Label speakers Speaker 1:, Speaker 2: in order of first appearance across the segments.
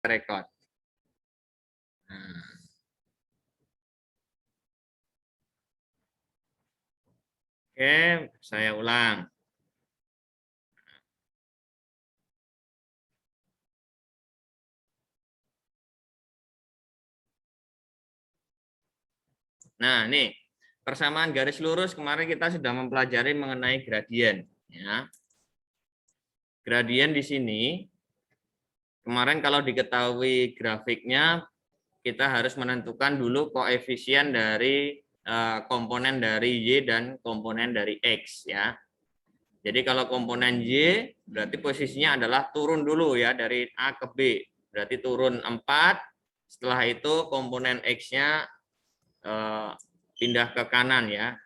Speaker 1: record. Nah. Oke, saya ulang. Nah, nih persamaan garis lurus kemarin kita sudah mempelajari mengenai gradien. Ya. Gradien di sini kemarin kalau diketahui grafiknya kita harus menentukan dulu koefisien dari komponen dari Y dan komponen dari X ya. Jadi kalau komponen Y berarti posisinya adalah turun dulu ya dari A ke B. Berarti turun 4. Setelah itu komponen X-nya pindah ke kanan ya.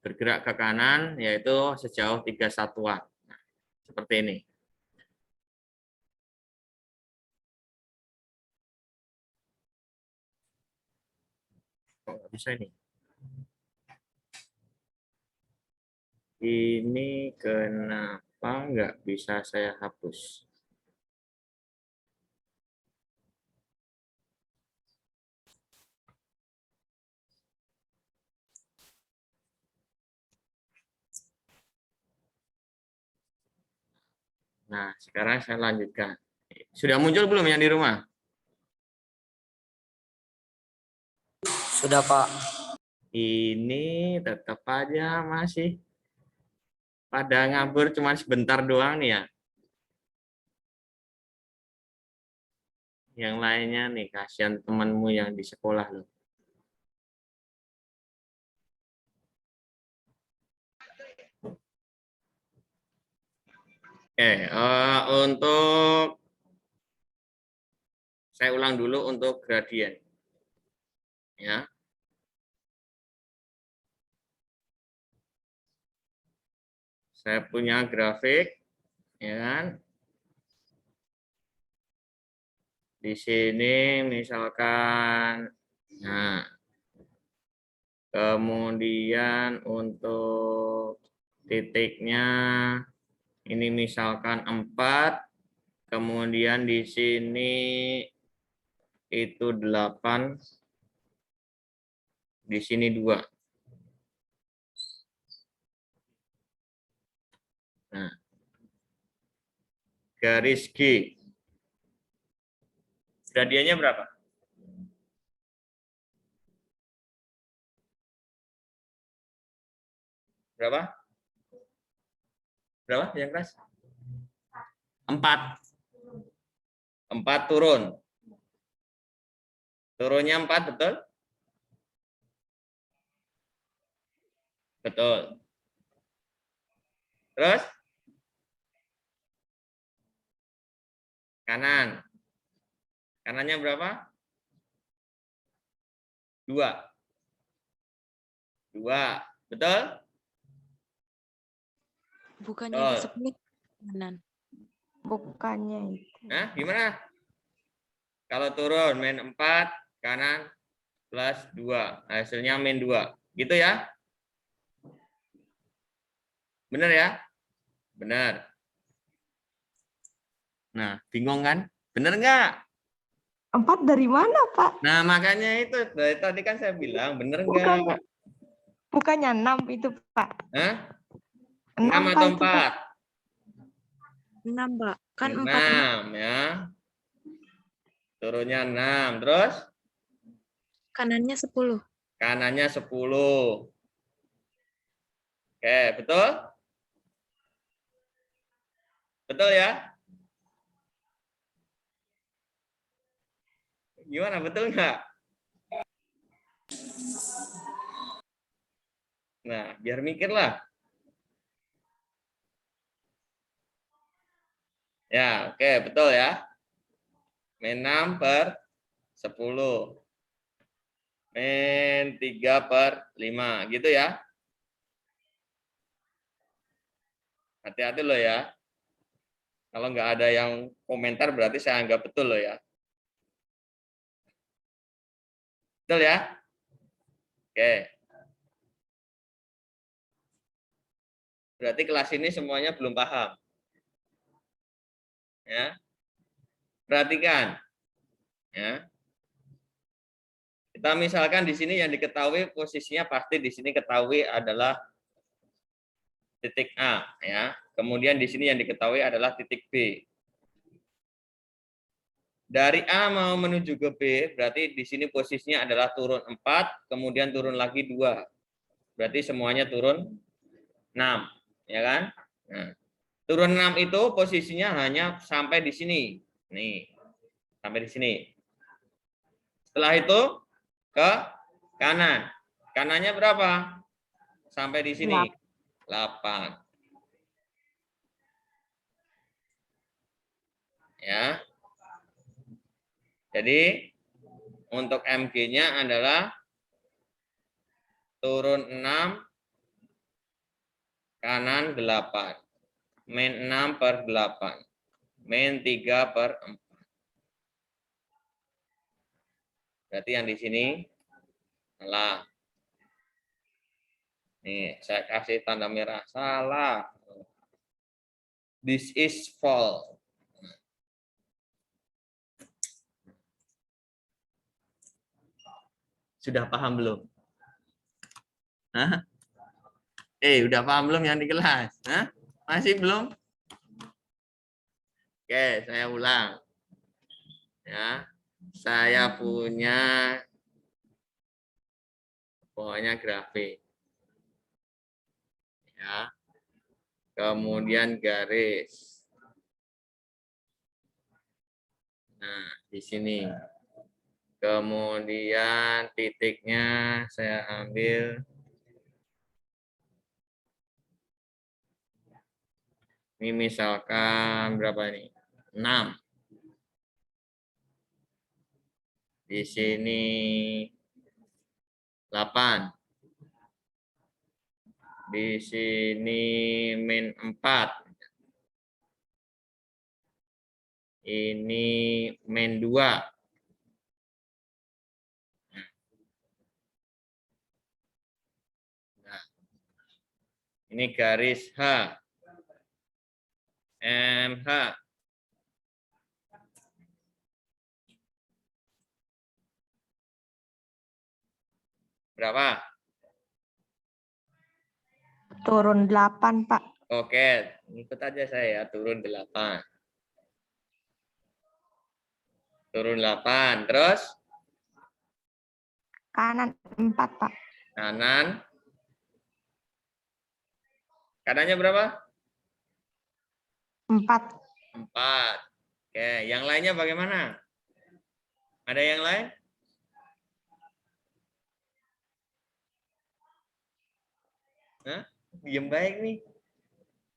Speaker 1: Bergerak ke kanan yaitu sejauh 3 satuan. Nah, seperti ini. Kok nggak bisa ini? Ini kenapa nggak bisa saya hapus? Nah, sekarang saya lanjutkan. Sudah muncul belum yang di rumah?
Speaker 2: Sudah, Pak.
Speaker 1: Ini tetap aja masih pada ngabur cuma sebentar doang nih ya. Yang lainnya nih, kasihan temanmu yang di sekolah loh. Oke, untuk saya ulang dulu untuk gradien. Ya. Saya punya grafik, ya kan? Di sini misalkan, nah, kemudian untuk titiknya ini misalkan 4, kemudian di sini itu 8, di sini 2. Nah, garis G. Gradiennya berapa? Berapa? Berapa yang keras? 4. 4 turun. Turunnya 4, betul? Betul. Terus? Kanan. Kanannya berapa? 2. 2. Betul?
Speaker 3: Bukannya di split kanan.
Speaker 4: Bukannya itu.
Speaker 1: Nah, gimana? Kalau turun min 4, kanan plus 2. Hasilnya min 2. Gitu ya? Benar ya? Benar. Nah, bingung kan? Benar nggak?
Speaker 4: 4 dari mana, Pak?
Speaker 1: Nah, makanya itu. Dari tadi kan saya bilang, benar nggak?
Speaker 4: Bukannya 6 itu, Pak.
Speaker 1: Hah?
Speaker 4: 6
Speaker 1: 6
Speaker 4: Pak,
Speaker 1: atau
Speaker 4: itu, Pak.
Speaker 1: 4?
Speaker 3: 6, Pak. Kan 4.
Speaker 1: 6 ya. Turunnya 6. Terus?
Speaker 3: Kanannya 10.
Speaker 1: Kanannya 10. Oke, betul? Betul ya? Gimana, betul nggak? Nah, biar mikirlah. Ya, oke, betul ya. Min 6 per 10. Min 3 per 5. Gitu ya. Hati-hati loh ya. Kalau nggak ada yang komentar berarti saya anggap betul loh ya. Betul ya? Oke. Berarti kelas ini semuanya belum paham. Ya. Perhatikan. Ya. Kita misalkan di sini yang diketahui posisinya pasti di sini ketahui adalah titik A, ya. Kemudian di sini yang diketahui adalah titik B. Dari A mau menuju ke B, berarti di sini posisinya adalah turun 4, kemudian turun lagi 2. Berarti semuanya turun 6, ya kan? Nah, turun 6 itu posisinya hanya sampai di sini. Nih, sampai di sini. Setelah itu ke kanan. Kanannya berapa? Sampai di sini. 8. Ya. Jadi untuk MG-nya adalah turun 6, kanan 8. Min 6 per 8. Min 3 per 4. Berarti yang di sini salah. Nih, saya kasih tanda merah. Salah. This is false. Sudah paham belum? Hah? Udah paham belum yang di kelas? Hah? Masih belum? Oke, saya ulang. Ya, saya punya pokoknya grafik. Ya. Kemudian garis. Nah, di sini. Kemudian titiknya saya ambil. Ini misalkan berapa ini? 6. Di sini 8. Di sini min 4. Ini min 2. Nah, ini garis H. MH. Berapa?
Speaker 4: Turun 8, Pak.
Speaker 1: Oke, ikut aja saya, turun 8. Turun 8. Terus?
Speaker 4: Kanan 4, Pak.
Speaker 1: Kanan. Kanannya berapa?
Speaker 4: 4.
Speaker 1: 4. Oke, yang lainnya bagaimana? Ada yang lain? Hah? Diem baik nih.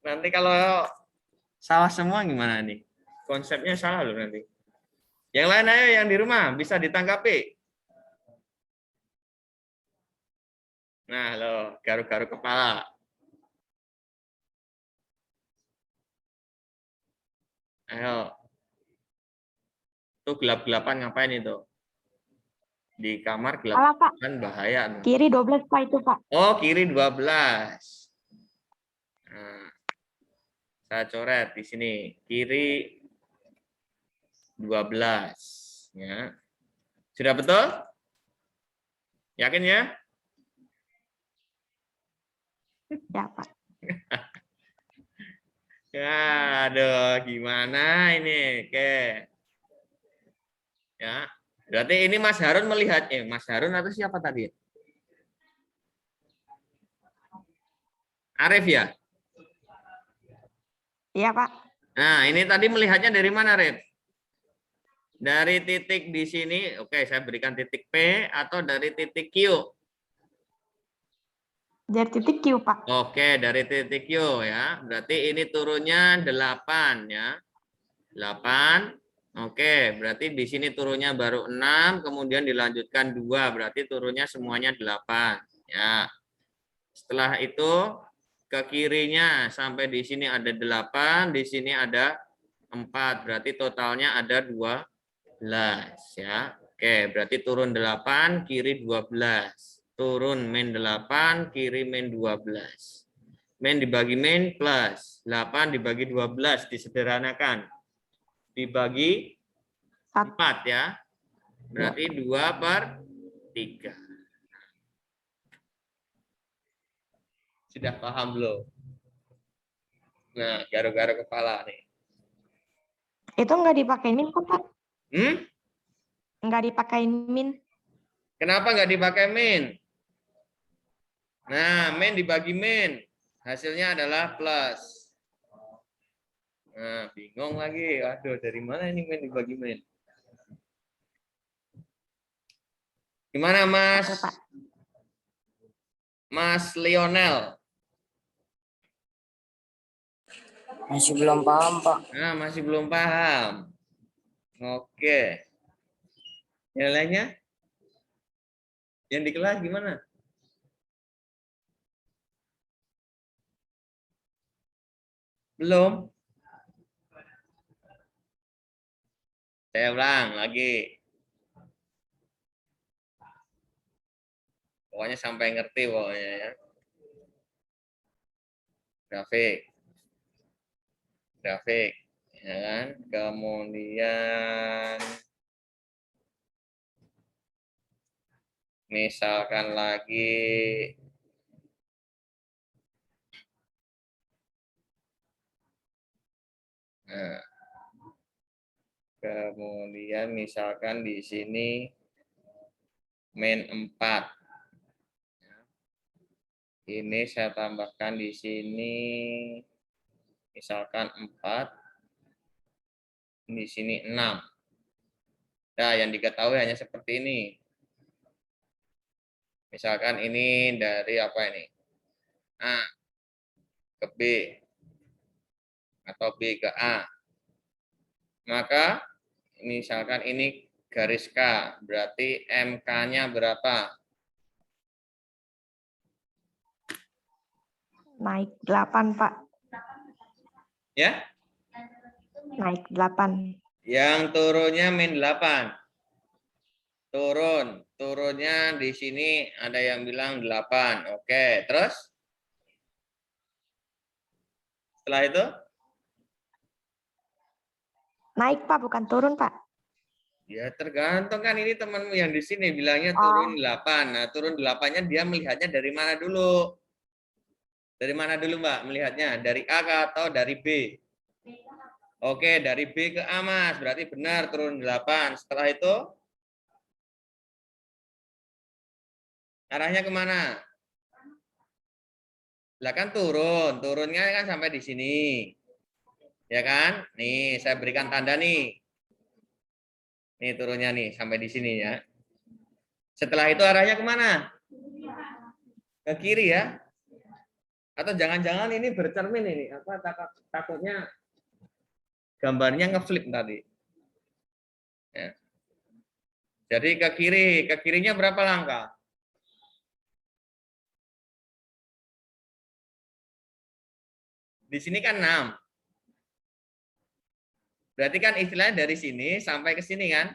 Speaker 1: Nanti kalau salah semua gimana nih? Konsepnya salah loh nanti. Yang lain ayo yang di rumah bisa ditanggapi. Nah, lo garuk-garuk kepala. Ayo. Tuh gelap-gelapan ngapain itu? Di kamar gelap
Speaker 4: Pak.
Speaker 1: kan bahaya.
Speaker 4: Kiri 12, Pak, itu, Pak.
Speaker 1: Oh, kiri 12. Nah, saya coret di sini. Kiri 12. Ya. Sudah betul? Yakin ya?
Speaker 4: Ya, Pak.
Speaker 1: Ya, aduh, gimana ini? Oke. Ya. Berarti ini Mas Harun melihat, Mas Harun atau siapa tadi? Arif ya?
Speaker 4: Iya, Pak.
Speaker 1: Nah, ini tadi melihatnya dari mana, Arif? Dari titik di sini, oke, saya berikan titik P atau dari titik Q?
Speaker 4: Dari titik Q, Pak.
Speaker 1: Oke, dari titik Q ya. Berarti ini turunnya 8 ya. 8. Oke, berarti di sini turunnya baru 6, kemudian dilanjutkan 2, berarti turunnya semuanya 8 ya. Setelah itu ke kirinya sampai di sini ada 8, di sini ada 4, berarti totalnya ada 12 ya. Oke, berarti turun 8, kiri 12. Turun min 8, kiri min 12. Min dibagi min plus 8 dibagi 12 disederhanakan. Dibagi 4 ya. Berarti 2/3. Sudah paham belum? Nah, garuk-garuk kepala nih.
Speaker 4: Itu nggak dipakai min kok, Pak?
Speaker 1: Hmm?
Speaker 4: Nggak dipakai min.
Speaker 1: Kenapa nggak dipakai min? Nah, min dibagi min. Hasilnya adalah plus. Nah, bingung lagi. Aduh, dari mana ini min dibagi min? Gimana, Mas?
Speaker 4: Oke, Pak.
Speaker 1: Mas Lionel?
Speaker 2: Masih belum paham, Pak.
Speaker 1: Nah, masih belum paham. Oke. Yang lainnya? Yang di kelas gimana? Belum? Saya ulang lagi. Pokoknya sampai ngerti pokoknya ya. Grafik, ya kan? Kemudian misalkan lagi nah, kemudian misalkan di sini min 4. Ini saya tambahkan di sini misalkan 4, di sini 6. Nah, yang diketahui hanya seperti ini. Misalkan ini dari apa ini? A ke B atau B ke A. Maka misalkan ini garis K, berarti MK-nya berapa?
Speaker 4: Naik 8, Pak.
Speaker 1: Ya?
Speaker 4: Naik 8.
Speaker 1: Yang turunnya min 8. Turunnya di sini ada yang bilang 8. Oke, terus? Setelah itu?
Speaker 4: Naik, Pak, bukan turun, Pak.
Speaker 1: Ya tergantung kan ini temanmu yang di sini bilangnya turun 8. Nah, turun 8-nya dia melihatnya dari mana dulu? Dari mana dulu, Mbak, melihatnya? Dari A atau dari B? Oke, dari B ke A, Mas. Berarti benar turun 8. Setelah itu arahnya kemana? Lah kan turun. Turunnya kan sampai di sini. Ya kan? Nih, saya berikan tanda nih. Nih turunnya nih, sampai di sini ya. Setelah itu arahnya kemana? Ke kiri ya. Atau jangan-jangan ini bercermin ini. Apa takutnya gambarnya ngeflip tadi. Ya. Jadi ke kiri. Ke kirinya berapa langkah? Di sini kan 6. Berarti kan istilahnya dari sini sampai ke sini kan?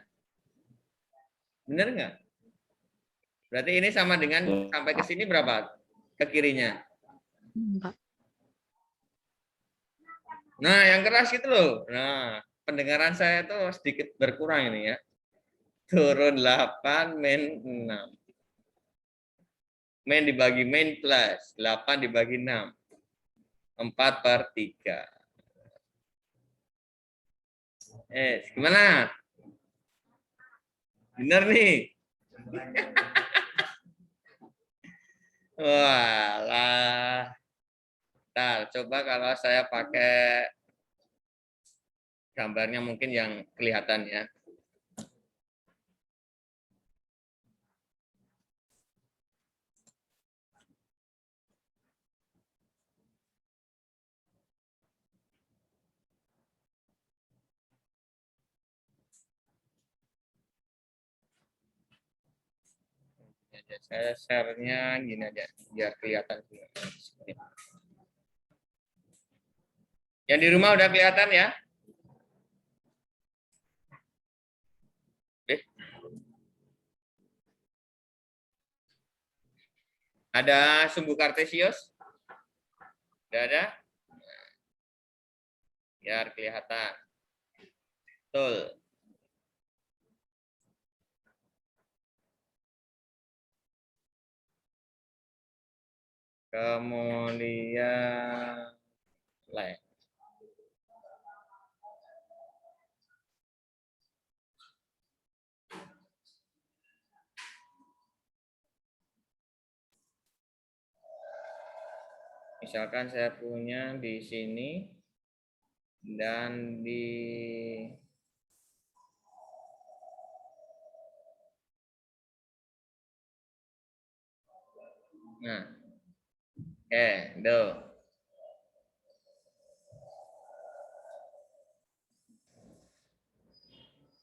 Speaker 1: Benar nggak? Berarti ini sama dengan sampai ke sini berapa? Ke kirinya.
Speaker 3: Pak.
Speaker 1: Nah, yang keras gitu loh. Nah, pendengaran saya tuh sedikit berkurang ini ya. Turun 8 min 6. Min dibagi min plus. 8 dibagi 6. 4/3. Gimana? Benar nih. Walah. Nah, coba kalau saya pakai gambarnya mungkin yang kelihatan ya. Saya share-nya gini aja, biar kelihatan. Yang di rumah udah kelihatan ya? Ada sumbu kartesius? Tidak ada? Biar kelihatan. Betul. kemudian like. Misalkan saya punya di sini dan di nah, do.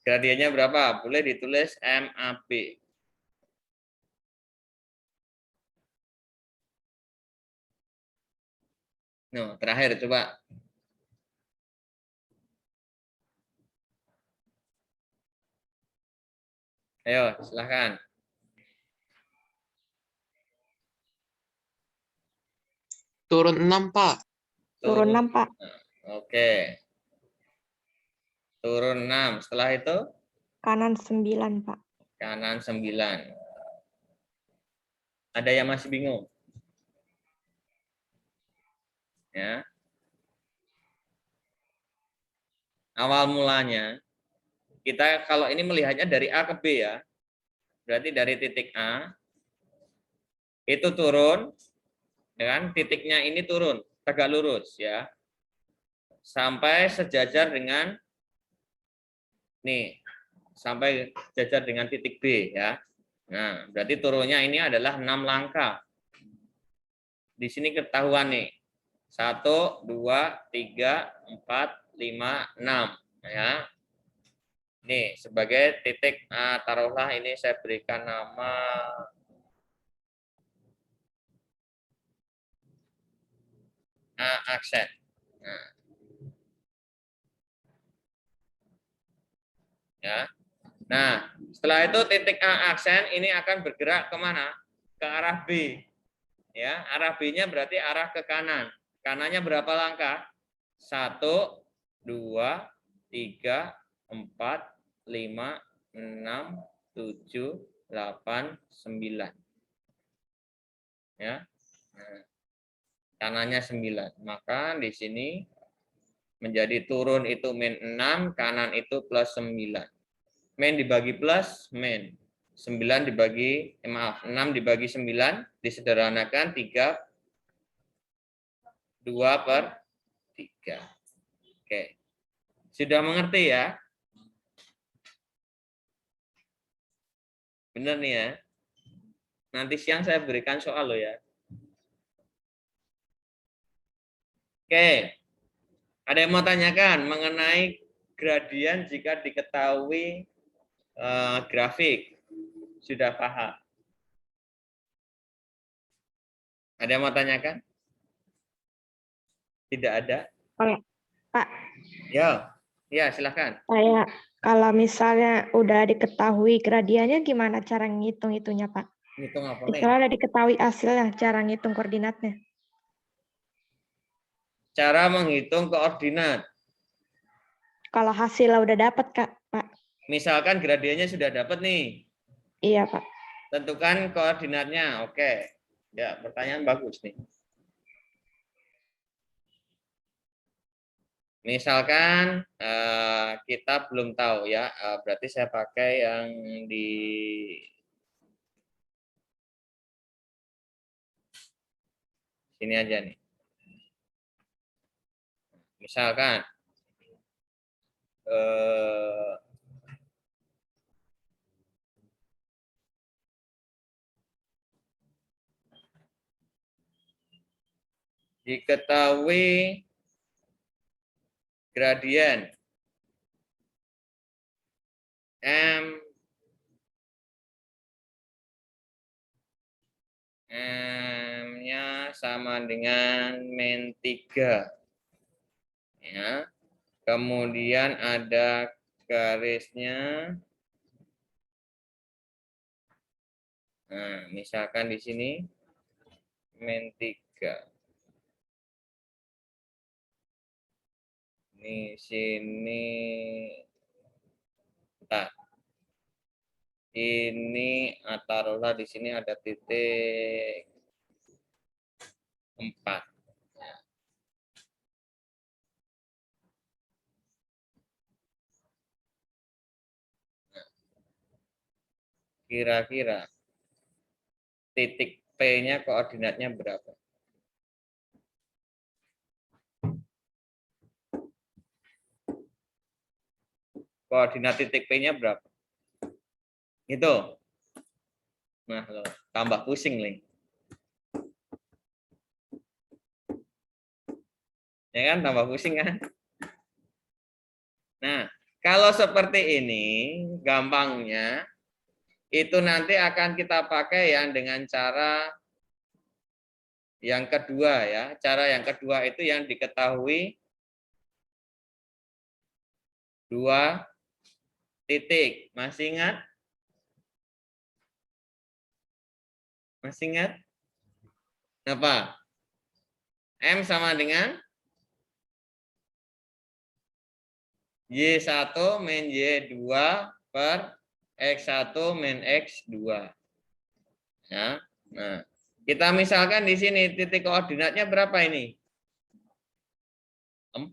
Speaker 1: Gradiennya berapa? Boleh ditulis MAB. No, terakhir coba. Ayo, silahkan.
Speaker 5: Turun 6, Pak.
Speaker 4: Turun 6, Pak.
Speaker 1: Oke. Turun 6. Setelah itu?
Speaker 4: Kanan 9, Pak.
Speaker 1: Kanan 9. Ada yang masih bingung? Ya. Awal mulanya, kita kalau ini melihatnya dari A ke B ya. Berarti dari titik A, itu turun, ya kan? Titiknya ini turun, tegak lurus ya. Sampai sejajar dengan, nih, sampai sejajar dengan titik B ya. Nah, berarti turunnya ini adalah 6 langkah. Di sini ketahuan nih. 1, 2, 3, 4, 5, 6 ya. Nih, sebagai titik taruhlah ini saya berikan nama A aksen. Nah, ya. Nah, setelah itu titik A aksen ini akan bergerak kemana? Ke arah B. Ya, arah B-nya berarti arah ke kanan. Kanannya berapa langkah? 1, 2, 3, 4, 5, 6, 7, 8, 9. Ya. Nah, kanannya 9. Maka di sini menjadi turun itu min 6, kanan itu plus 9. Min dibagi plus, min. 9 dibagi, 6 dibagi 9, disederhanakan 3, 2 per 3. Oke. Sudah mengerti ya? Benar nih ya? Nanti siang saya berikan soal loh ya. Oke. Ada yang mau tanyakan mengenai gradien jika diketahui grafik? Sudah paham? Ada yang mau tanyakan? Tidak ada?
Speaker 4: Oke, Pak.
Speaker 1: Ya, ya silahkan.
Speaker 4: Kayak kalau misalnya udah diketahui gradiennya gimana cara ngitung itunya, Pak?
Speaker 1: Ngitung apa nih?
Speaker 4: Misalnya udah diketahui hasilnya, cara ngitung koordinatnya.
Speaker 1: Cara menghitung koordinat.
Speaker 4: Kalau hasilnya udah dapat, Pak.
Speaker 1: Misalkan gradiennya sudah dapat nih.
Speaker 4: Iya, Pak.
Speaker 1: Tentukan koordinatnya. Oke. Ya, pertanyaan bagus nih. Misalkan kita belum tahu ya, berarti saya pakai yang di sini aja nih. Misalkan diketahui gradien M-nya sama dengan min 3. Ya. Kemudian ada garisnya. Nah, misalkan di sini min 3. Di sini bentar. Ini taruhlah di sini ada titik 4. Kira-kira titik P-nya koordinatnya berapa? Koordinat titik P-nya berapa? Gitu. Nah, loh, tambah pusing nih. Ya kan, tambah pusing kan? Nah, kalau seperti ini, gampangnya, itu nanti akan kita pakai yang dengan cara yang kedua ya. Cara yang kedua itu yang diketahui 2 titik. Masih ingat? Masih ingat? Apa? M sama dengan Y1 min Y2 per X1 min X2. Ya. Nah, kita misalkan di sini titik koordinatnya berapa ini? 4.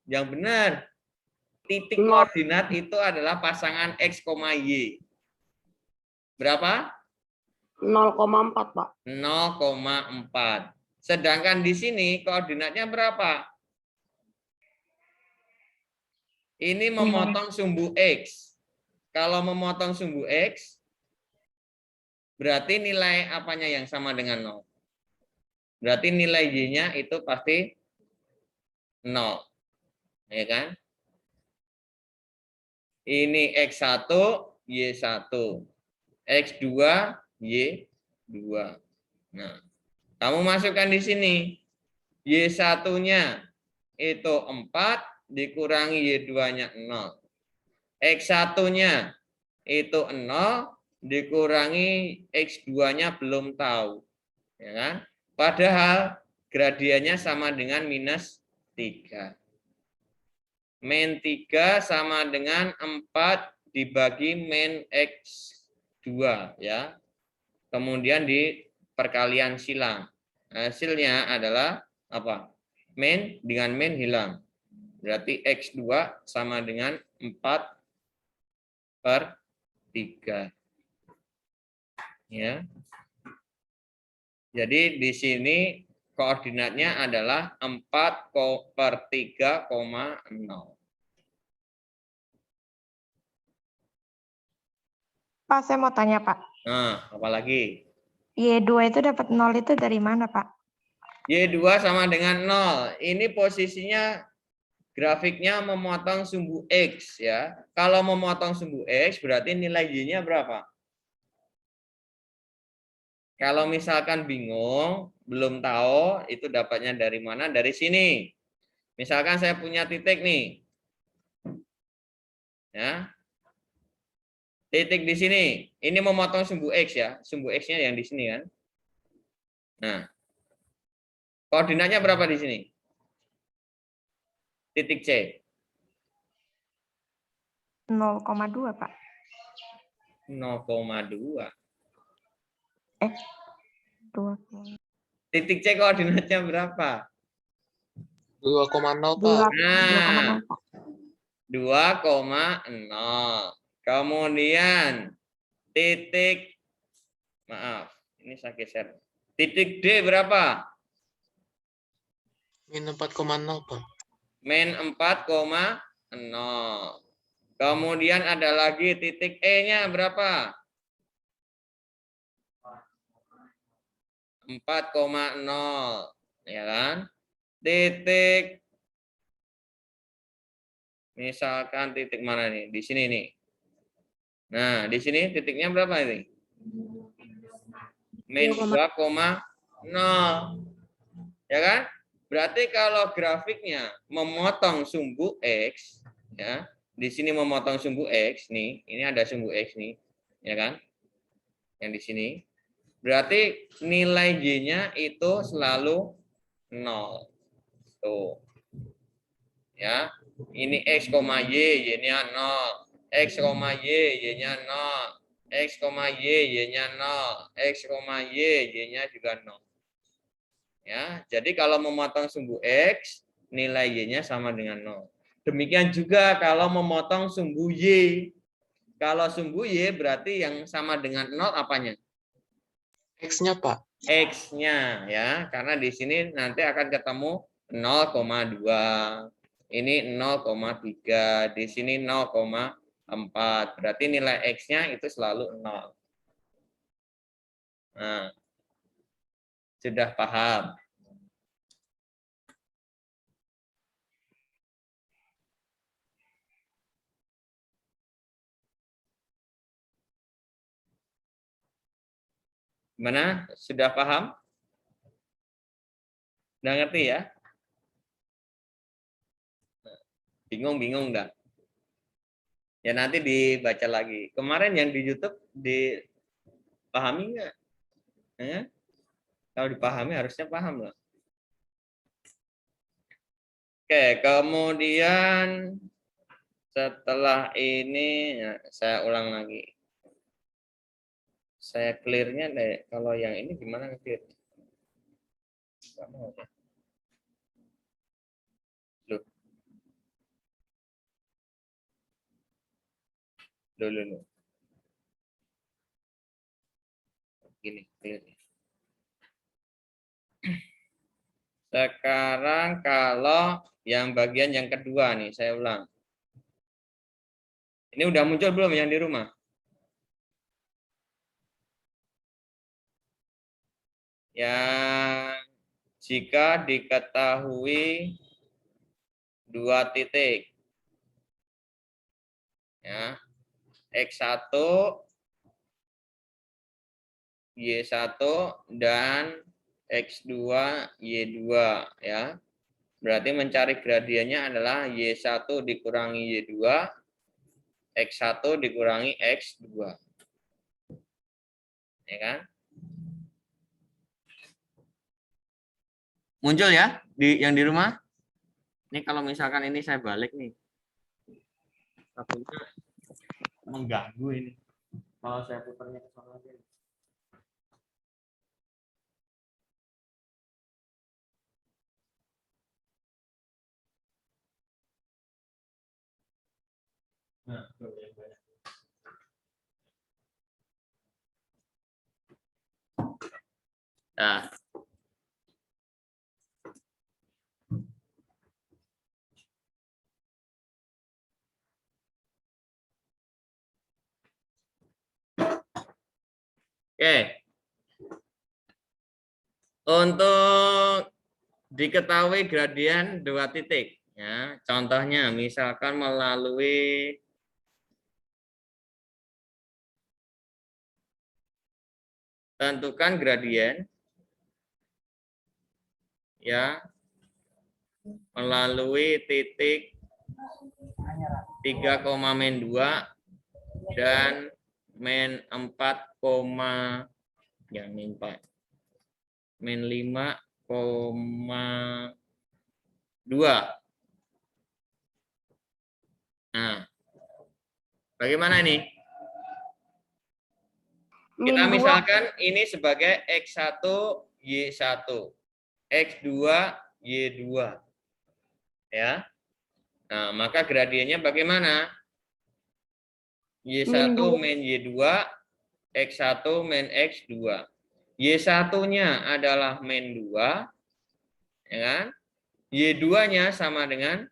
Speaker 1: Yang benar. Titik koordinat itu adalah pasangan X, Y. Berapa?
Speaker 2: 0,4, Pak.
Speaker 1: 0,4. Sedangkan di sini koordinatnya berapa? Ini memotong sumbu X. Kalau memotong sumbu X, berarti nilai apanya yang sama dengan 0? Berarti nilai Y-nya itu pasti 0. Ya kan? Ini X1, Y1. X2, Y2. Nah, kamu masukkan di sini. Y1-nya itu 4 dikurangi Y2-nya 0. X1-nya itu 0 dikurangi X2-nya belum tahu. Ya kan? Padahal gradiennya sama dengan minus 3. Min 3 sama dengan 4 dibagi min X2 ya. Kemudian di perkalian silang. Hasilnya adalah apa? Min dengan min hilang. Berarti X2 sama dengan 4 per 3. Ya. Jadi di sini koordinatnya adalah 4 per 3,0.
Speaker 4: Pak, saya mau tanya, Pak.
Speaker 1: Nah, apalagi?
Speaker 4: Y2 itu dapat 0 itu dari mana, Pak?
Speaker 1: Y2 sama dengan 0. Ini posisinya grafiknya memotong sumbu X ya. Kalau memotong sumbu X berarti nilai Y-nya berapa? Kalau misalkan bingung, belum tahu itu dapatnya dari mana? Dari sini. Misalkan saya punya titik nih. Ya. Titik di sini. Ini memotong sumbu X ya. Sumbu X-nya yang di sini kan. Nah. Koordinatnya berapa di sini? Titik C.
Speaker 4: 0,2, Pak.
Speaker 1: 0,2.
Speaker 4: 2.
Speaker 1: Titik C koordinatnya berapa?
Speaker 5: 2,0, Pak.
Speaker 1: Nah,
Speaker 4: 2,0, Pak.
Speaker 1: 2,0. Kemudian titik, maaf, ini saya geser. Titik D berapa?
Speaker 5: Min 4,0, Pak.
Speaker 1: Min 4,0. Kemudian ada lagi titik E-nya berapa? 4,0. Ya kan? Titik, misalkan titik mana nih? Di sini nih. Nah, di sini titiknya berapa ini? Min 2,0. Ya kan? Berarti kalau grafiknya memotong sumbu X, ya, di sini memotong sumbu X nih, ini ada sumbu X nih, ya kan? Yang di sini. Berarti nilai Y-nya itu selalu 0. Tuh. Ya. Ini X, Y, Y-nya 0. X, Y, Y-nya 0. X, Y, Y-nya 0. X, Y, Y-nya juga 0. Ya, jadi kalau memotong sumbu X, nilai Y-nya sama dengan 0. Demikian juga kalau memotong sumbu Y. Kalau sumbu Y berarti yang sama dengan 0 apanya?
Speaker 5: X-nya, Pak.
Speaker 1: X-nya ya, karena di sini nanti akan ketemu 0,2. Ini 0,3, di sini 0,4. Berarti nilai X-nya itu selalu 0. Nah, sudah paham? Gimana? Sudah paham? Udah ngerti ya? Bingung-bingung enggak? Ya nanti dibaca lagi. Kemarin yang di YouTube dipahami enggak? Ya? Kalau dipahami harusnya paham lah. Oke, kemudian setelah ini ya, saya ulang lagi. Saya clear-nya deh. Kalau yang ini gimana clear? Enggak mau ya. Loh. Gini, clear. Sekarang kalau yang bagian yang kedua nih, saya ulang. Ini udah muncul belum yang di rumah? Yang jika diketahui 2 titik. Ya. X1, Y1 dan X2, Y2 ya. Berarti mencari gradiennya adalah Y1 dikurangi Y2, X1 dikurangi X2. Ya kan? Muncul ya yang di rumah? Ini kalau misalkan ini saya balik nih. Takutnya mengganggu ini. Kalau saya putarnya ke sana aja. Nah, nah. Oke. Untuk diketahui gradien 2 titik ya. Contohnya misalkan melalui tentukan gradien ya melalui titik 3,-2 dan min 4, ya min 4 min 5,2. Nah, bagaimana ini? Kita misalkan ini sebagai X1, Y1, X2, Y2. Ya. Nah, maka gradiennya bagaimana? Y1 min Y2, X1 min X2. Y1-nya adalah min 2, ya kan? Y2-nya sama dengan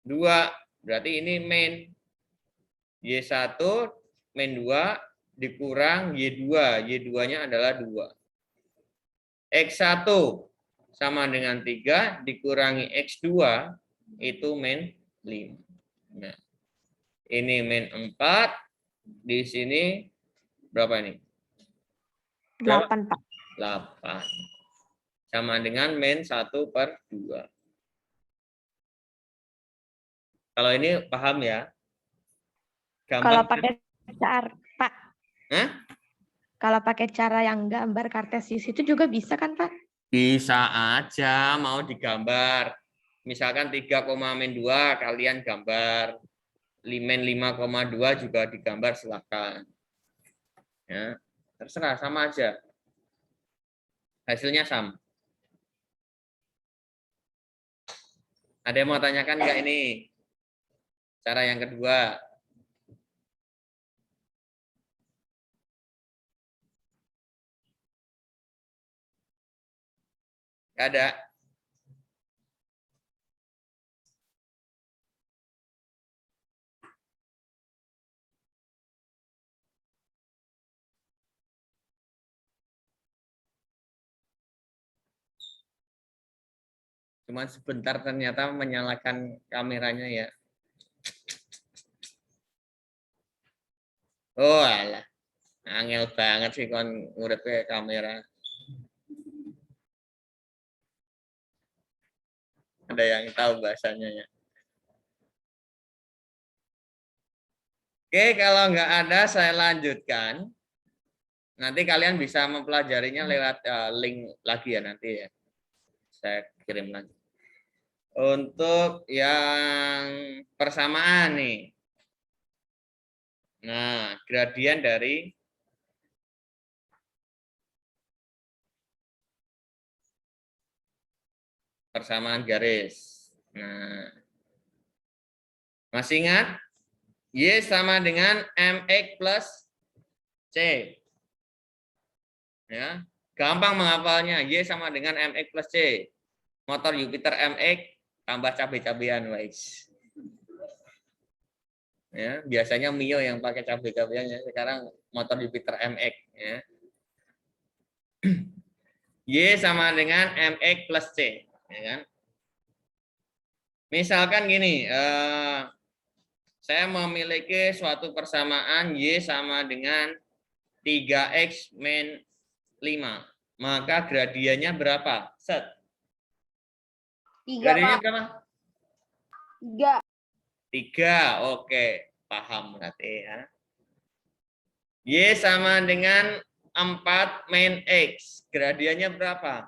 Speaker 1: 2, berarti ini min. Y1 min 2 dikurang Y2, Y2-nya adalah 2. X1 sama dengan 3 dikurangi X2 itu min 5. Nah, ini min 4, di sini berapa ini?
Speaker 4: 8, Pak.
Speaker 1: 8. Sama dengan min 1/2. Kalau ini paham ya? Gampang.
Speaker 4: Kalau pakai cara, Pak.
Speaker 1: Hah?
Speaker 4: Kalau pakai cara yang gambar kartesius itu juga bisa kan, Pak?
Speaker 1: Bisa aja mau digambar. Misalkan 3,-2 kalian gambar. Min 5,2 juga digambar silakan. Ya, terserah sama aja. Hasilnya sama. Ada yang mau tanyakan nggak ini? Cara yang kedua. Nggak ada. Cuma sebentar ternyata menyalakan kameranya ya. Oh alah, angel banget sih kon ngurep ke kamera. Ada yang tahu bahasanya ya. Oke, kalau nggak ada saya lanjutkan. Nanti kalian bisa mempelajarinya lewat link lagi ya nanti ya. Saya kirim lagi. Untuk yang persamaan nih. Nah, gradien dari persamaan garis. Nah, masih ingat? Y sama dengan MX plus C. Ya, gampang menghafalnya. Y sama dengan MX plus C. Motor Jupiter MX tambah cabai-cabean, guys. Ya, biasanya Mio yang pakai cabai-cabean ya. Sekarang motor Jupiter MX ya. Y sama dengan MX plus C, ya kan? Misalkan gini, saya memiliki suatu persamaan Y sama dengan 3X min 5. Maka gradiennya berapa? Set.
Speaker 2: 3,
Speaker 1: Gradiennya
Speaker 2: Pak.
Speaker 1: berapa?
Speaker 2: 3.
Speaker 1: 3. Oke, paham berarti ya. Y sama dengan 4 min X. Gradiennya berapa?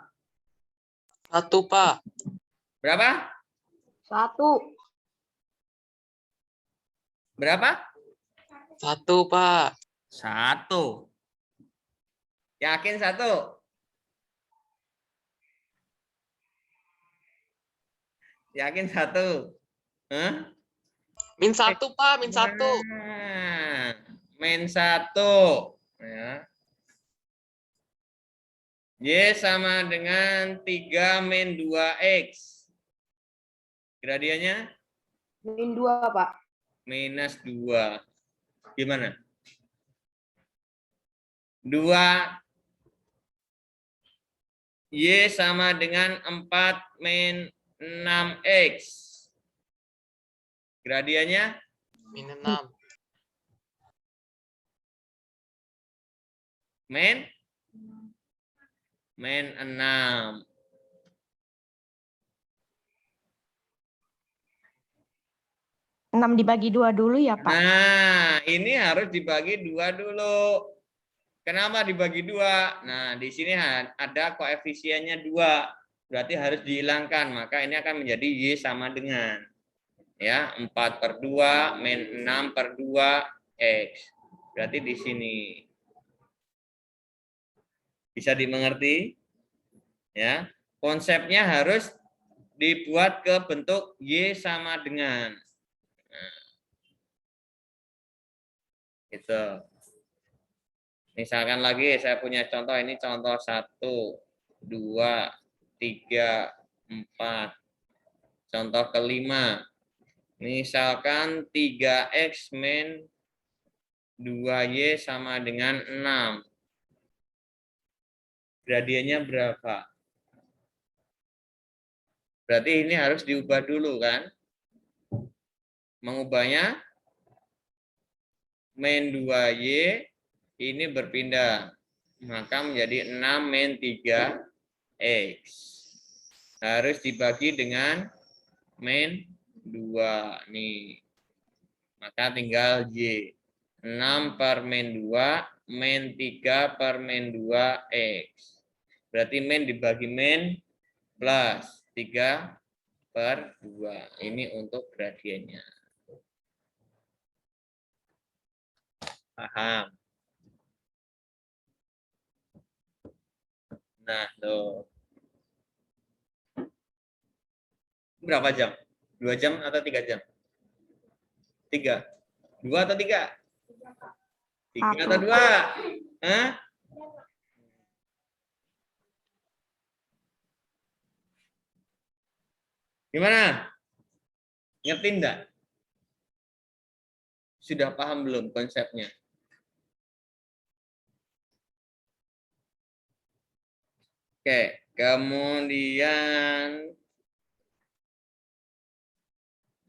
Speaker 5: 1, Pak.
Speaker 1: Berapa?
Speaker 2: 1.
Speaker 1: Berapa?
Speaker 5: 1, Pak.
Speaker 1: 1. Yakin 1? Yakin 1? Hah?
Speaker 5: Min 1, Pak. Min 1.
Speaker 1: Nah, min 1. Ya. Y sama dengan 3 min 2X. Gradiennya?
Speaker 2: Min 2, Pak.
Speaker 1: Minus 2. Gimana? 2 Y sama dengan 4 min 6X. Gradiennya?
Speaker 5: Min 6.
Speaker 1: Min 6.
Speaker 4: Enam dibagi 2 dulu ya, Pak?
Speaker 1: Nah, ini harus dibagi 2 dulu. Kenapa dibagi 2? Nah, di sini ada koefisiennya 2. Berarti harus dihilangkan. Maka ini akan menjadi Y sama dengan ya 4/2 min 6/2 X. Berarti di sini. Bisa dimengerti? Ya. Konsepnya harus dibuat ke bentuk Y sama dengan. Nah, gitu. Misalkan lagi saya punya contoh, ini contoh 1, 2, 3, 4. Contoh kelima. Misalkan 3X min 2Y sama dengan 6. Gradiennya berapa? Berarti ini harus diubah dulu kan? Mengubahnya min 2Y ini berpindah. Maka menjadi 6 min 3X. Harus dibagi dengan min 2. Nih. Maka tinggal Y. 6 per min 2, min 3 per min 2X. Berarti min dibagi min plus 3/2. Ini untuk gradiennya. Paham? Nah, tuh. Berapa jam? 2 jam atau 3 jam? 3. 2 atau 3? 3 atau 2? Hah? Gimana? Ngerti enggak? Sudah paham belum konsepnya? Oke, kemudian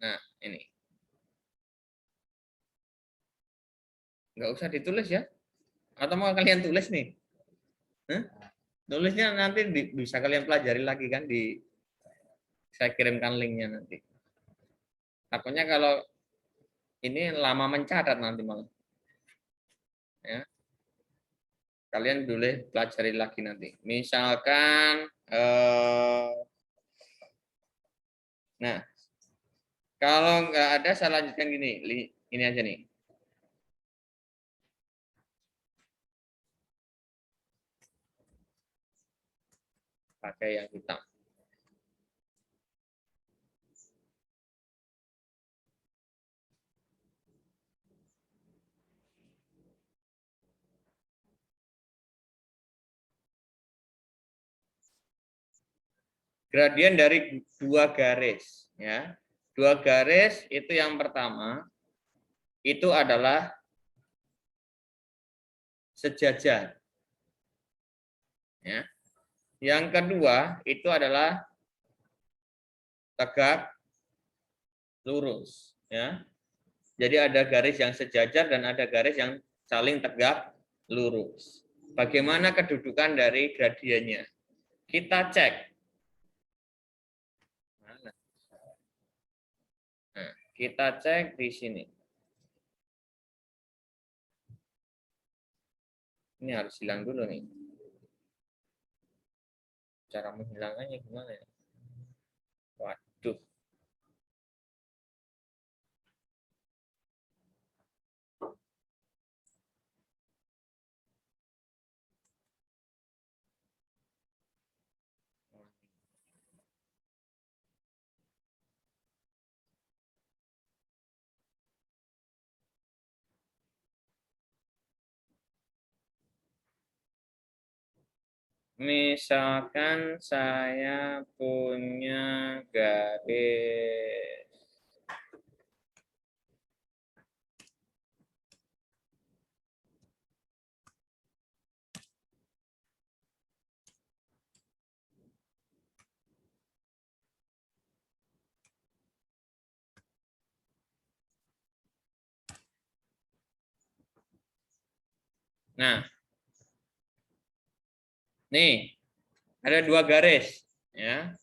Speaker 1: nah, ini. Nggak usah ditulis ya. Atau mau kalian tulis nih? Hah? Tulisnya nanti bisa kalian pelajari lagi kan di saya kirimkan linknya nanti. Takutnya kalau ini lama mencatat nanti malah. Ya. Kalian boleh pelajari lagi nanti. Misalkan nah, kalau nggak ada saya lanjutkan gini. Ini aja nih. Pakai yang hitam. Gradien dari 2 garis, ya. 2 garis itu yang pertama itu adalah sejajar. Ya. Yang kedua itu adalah tegak lurus, ya. Jadi ada garis yang sejajar dan ada garis yang saling tegak lurus. Bagaimana kedudukan dari gradiennya? Kita cek. Nah, kita cek di sini. Ini harus hilang dulu nih. Cara menghilangkannya gimana ya? Waduh. Misalkan saya punya garis. Nah, nih ada 2 garis, ya.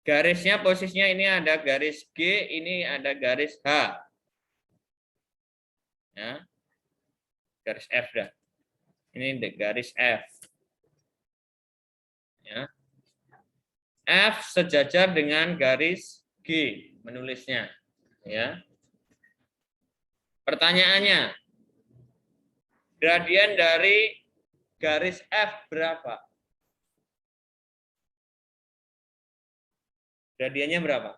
Speaker 1: Garisnya posisinya ini ada garis G, ini ada garis H, ya. Garis F dah. Ini garis F, ya. F sejajar dengan garis G menulisnya, ya. Pertanyaannya, gradien dari garis F berapa? Gradiennya berapa?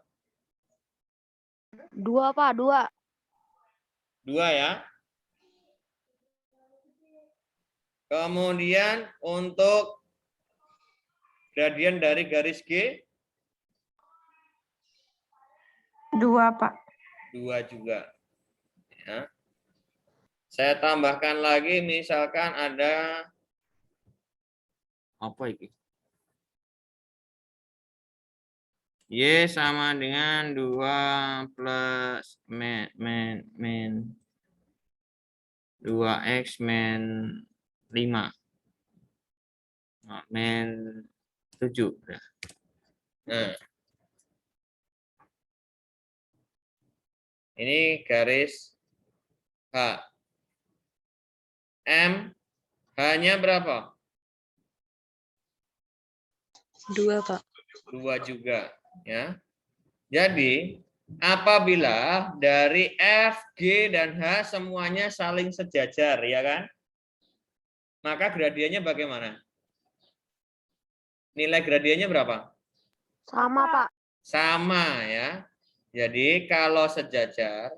Speaker 2: 2, Pak, 2.
Speaker 1: 2 ya. Kemudian untuk gradien dari garis G?
Speaker 4: 2, Pak.
Speaker 1: 2 juga. Ya. Saya tambahkan lagi, misalkan ada apa ini? Y sama dengan 2 plus min 2x min 5. Nah, min 7. Nah. Ini garis H. M H-nya berapa?
Speaker 3: 2, Pak.
Speaker 1: 2 juga, ya. Jadi, apabila dari F, G, dan H semuanya saling sejajar, ya kan? maka gradiennya bagaimana? Nilai gradiennya berapa?
Speaker 2: Sama, Pak.
Speaker 1: Sama ya. Jadi kalau sejajar,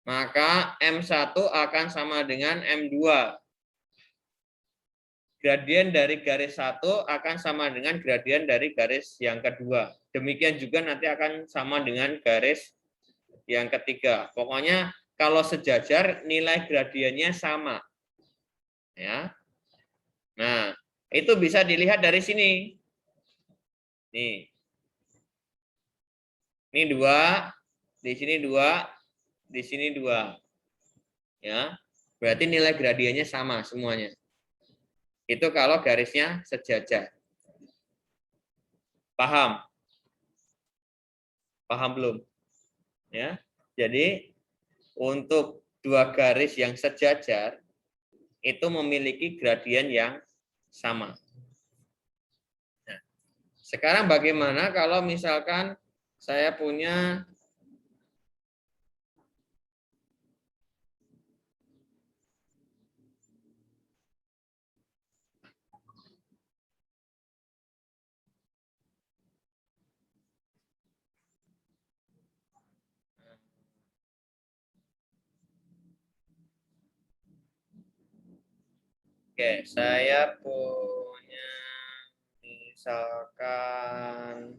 Speaker 1: maka M1 akan sama dengan M2. Gradien dari garis 1 akan sama dengan gradien dari garis yang kedua. Demikian juga nanti akan sama dengan garis yang ketiga. Pokoknya kalau sejajar nilai gradiennya sama. Ya. Nah, itu bisa dilihat dari sini. Nih. Ini 2, di sini 2, di sini 2. Ya. Berarti nilai gradiennya sama semuanya. Itu kalau garisnya sejajar. Paham? Paham belum? Ya. Jadi untuk dua garis yang sejajar itu memiliki gradien yang sama. Nah, sekarang bagaimana kalau misalkan saya punya saya punya misalkan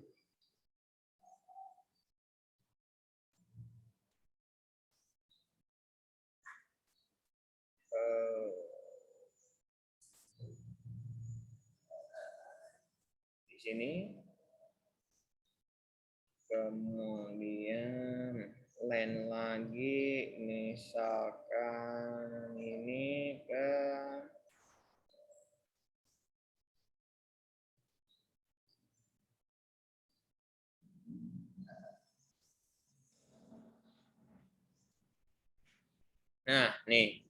Speaker 1: di sini, kemudian lain lagi misalkan ini ke nah nih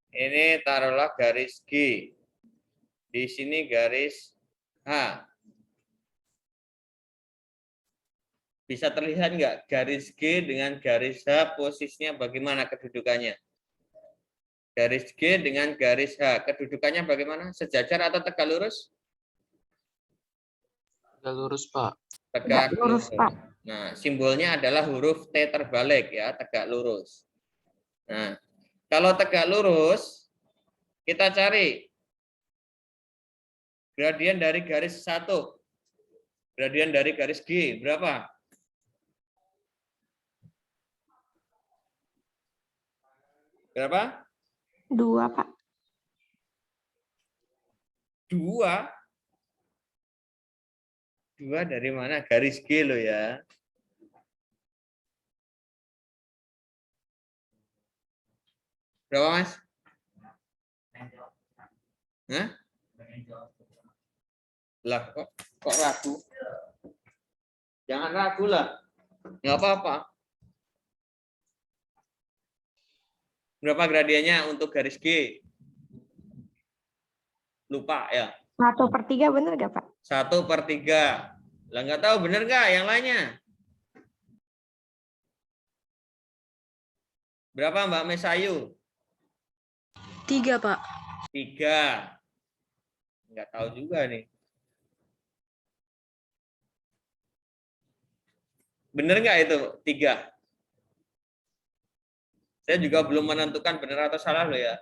Speaker 1: ini taruhlah garis G, di sini garis H. Bisa terlihat nggak garis G dengan garis H posisinya bagaimana kedudukannya? Garis G dengan garis H kedudukannya bagaimana? Sejajar atau tegak lurus?
Speaker 5: Tegak lurus, Pak.
Speaker 1: Tegak lurus,
Speaker 2: Pak.
Speaker 1: Nah, simbolnya adalah huruf T terbalik ya, tegak lurus. Nah, kalau tegak lurus, kita cari gradien dari garis 1. Gradien dari garis G berapa? Berapa?
Speaker 4: 2, Pak.
Speaker 1: 2. 2 dari mana? Garis G loh ya. Berapa, Mas? Hah? Lah, kok ragu? Jangan ragu lah. Nggak apa-apa. Berapa gradiennya untuk garis G? Lupa ya.
Speaker 4: 1/3 bener nggak, Pak?
Speaker 1: 1/3. Lah nggak tahu bener nggak yang lainnya? Berapa Mbak Mesayu?
Speaker 3: 3, Pak.
Speaker 1: 3. Nggak tahu juga nih. Bener nggak itu 3? Saya juga belum menentukan benar atau salah loh ya.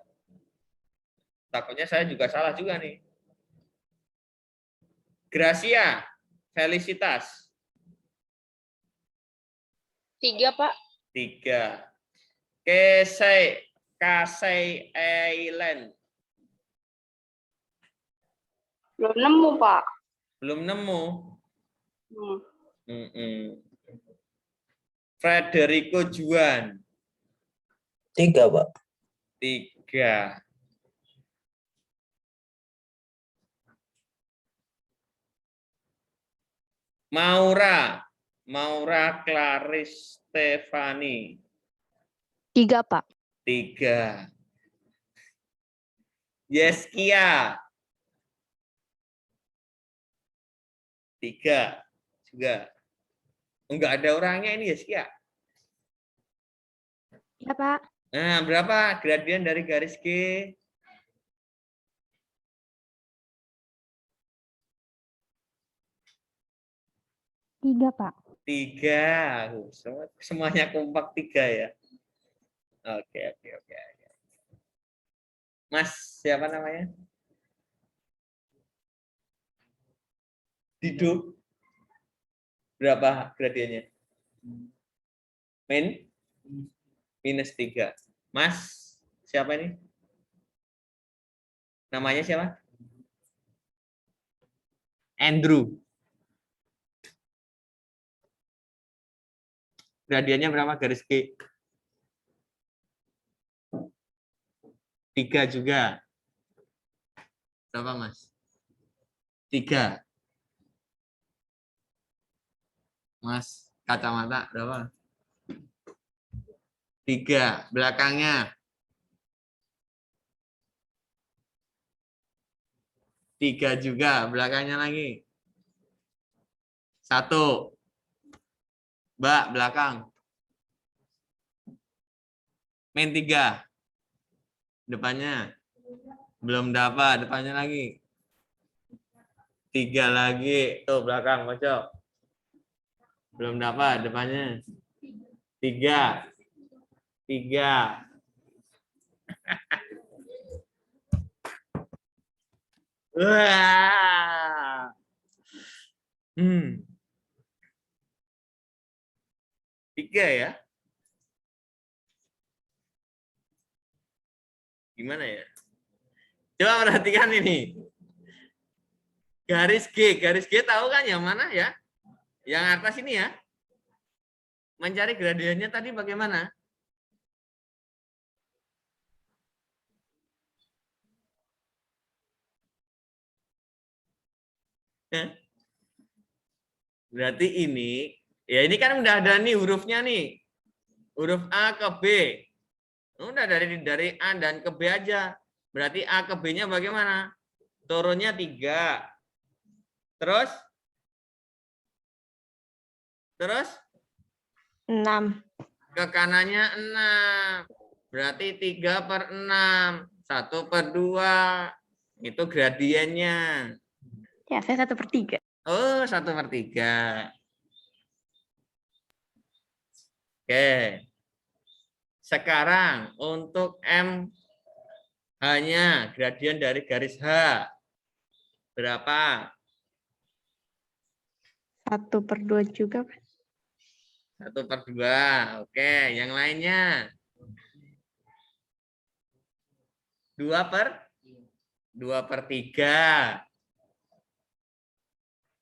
Speaker 1: Takutnya saya juga salah juga nih. Gracia, Felicitas.
Speaker 2: 3, Pak.
Speaker 1: 3. Kasey Eileen.
Speaker 2: Belum nemu, Pak.
Speaker 1: Belum nemu.
Speaker 2: Hmm.
Speaker 1: Federico Juan.
Speaker 6: 3, Pak.
Speaker 1: 3. Maura Clarice Stefani.
Speaker 3: 3, Pak.
Speaker 1: 3. Yeskia. 3 juga. Enggak ada orangnya ini ya, Skia.
Speaker 4: Ya, Pak.
Speaker 1: Nah, berapa gradien dari garis G?
Speaker 4: 3, Pak.
Speaker 1: 3. Semuanya kompak 3 ya. Oke, oke, oke. Mas, siapa namanya? Dido. Berapa gradiennya? -3. Mas, siapa ini? Namanya siapa? Andrew. Gradiennya berapa garis G? 3 juga. Berapa, Mas? 3. Mas, kacamata berapa? 3. Belakangnya 3 juga. Belakangnya lagi 1. Mbak, belakang. -3. Depannya. Belum dapat. Depannya lagi. 3 lagi. Tuh, belakang, pojok. Belum dapat. Depannya. 3. 3. Wah. 3 ya. Gimana ya? Coba perhatikan ini. Garis G tahu kan yang mana ya? Yang atas ini ya. Mencari gradiennya tadi bagaimana? Berarti ini, ya ini kan udah ada nih hurufnya nih. Huruf A ke B. Udah dari A dan ke B aja. Berarti A ke B-nya bagaimana? Turunnya 3. Terus?
Speaker 4: 6.
Speaker 1: Ke kanannya 6. Berarti 3/6. 1/2. Itu gradiennya.
Speaker 4: Ya, saya 1/3.
Speaker 1: Oh, 1/3. Oke. Sekarang untuk M hanya gradien dari garis H. Berapa?
Speaker 4: 1/2 juga, Pak.
Speaker 1: 1/2. Oke, yang lainnya 2/3.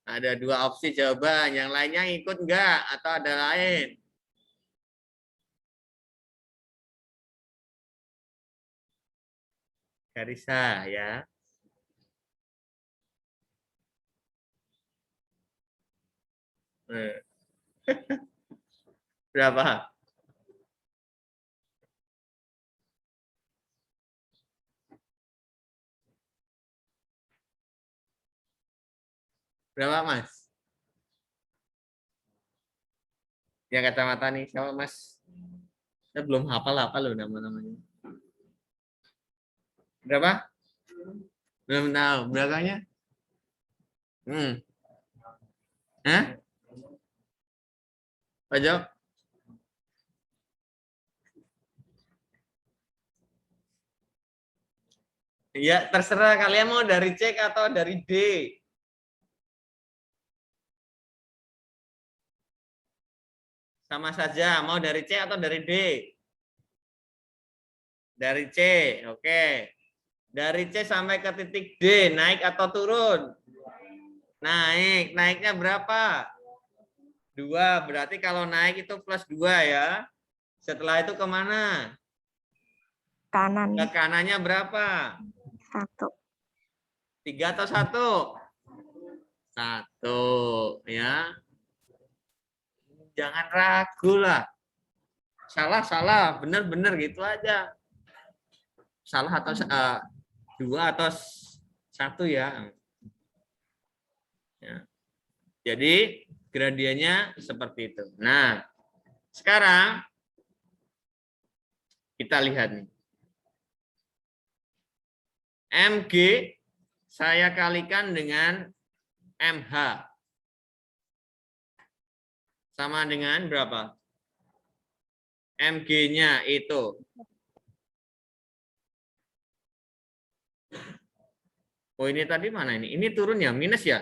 Speaker 1: Ada 2 opsi jawaban. Yang lainnya ikut enggak atau ada lain? Garis H ya. Berapa? Berapa, Mas? Yang kacamata nih, siapa, Mas? Saya belum hafal-hafal loh nama-namanya. Berapa? Belum tahu. Belakangnya? Hah? Pojok? Ya, terserah kalian mau dari C atau dari D. Sama saja, mau dari C atau dari D? Dari C, oke. Dari C sampai ke titik D, naik atau turun? Naik, naiknya berapa? 2, berarti kalau naik itu +2 ya. Setelah itu kemana?
Speaker 4: Kanan.
Speaker 1: Ke kanannya berapa?
Speaker 4: 1.
Speaker 1: 3 atau 1? 1, ya. Jangan ragu lah. Salah, benar gitu aja. Salah atau 2 atau 1 ya. Jadi gradiennya seperti itu. Nah, sekarang kita lihat nih. MG saya kalikan dengan MH. Sama dengan berapa? MG-nya itu. Oh, ini tadi mana ini? Ini turun ya, minus ya?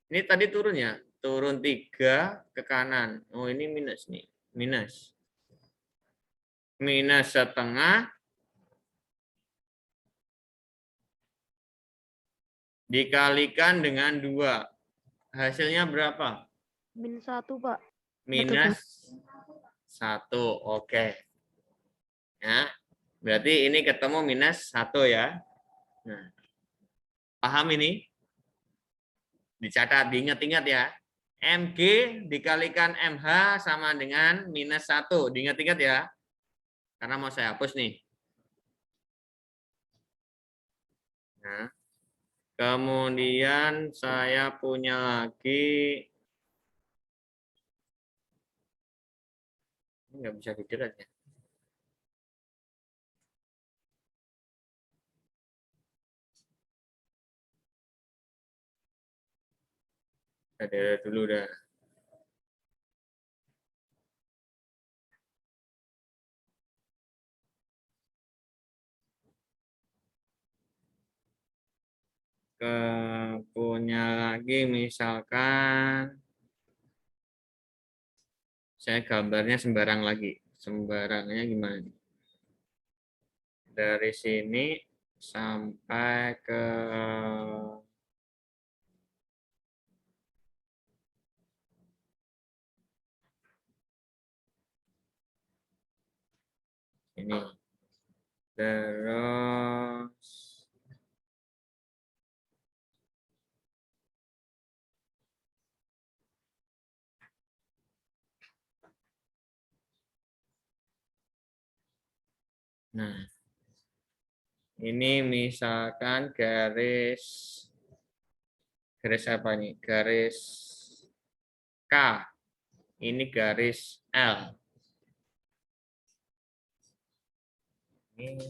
Speaker 1: Ini tadi turun ya? Turun 3 ke kanan. Oh, ini minus nih. Minus. Minus setengah dikalikan dengan 2. Hasilnya berapa?
Speaker 3: Minus 1, Pak.
Speaker 1: Minus 1. Oke. Ya. Berarti ini ketemu minus 1 ya. Nah, paham ini? Dicatat, diingat-ingat ya. MG dikalikan MH sama dengan minus 1. Diingat-ingat ya. Karena mau saya hapus nih. Nah, kemudian saya punya lagi. Ini nggak bisa dijerat ya. Ada dulu dah. Punya lagi misalkan saya gambarnya sembarang lagi. Sembarangnya gimana nih? Dari sini sampai ke ini. Terus nah, ini misalkan garis apa nih? Garis K. Ini garis L. Ini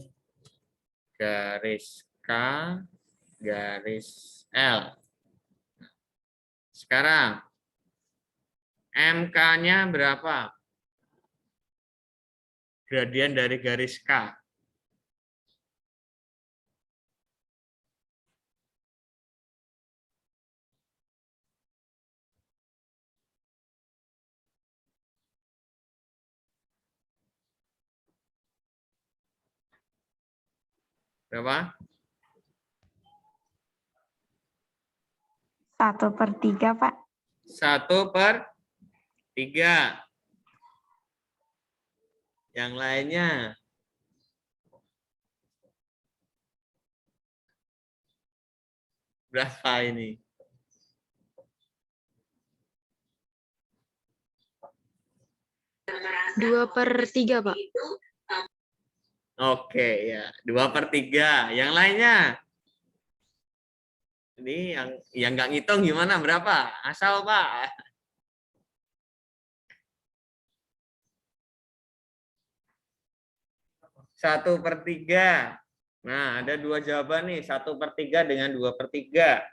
Speaker 1: garis K, garis L. Sekarang MK-nya berapa? Gradien dari garis K. Berapa?
Speaker 4: 1/3, Pak.
Speaker 1: 1/3. Yang lainnya. Berapa ini?
Speaker 3: Dua per tiga, Pak.
Speaker 1: Oke ya, 2/3. Yang lainnya? Ini yang nggak ngitung gimana? Berapa? Asal Pak. 1/3. Nah, ada 2 jawaban nih, 1/3 dengan 2/3.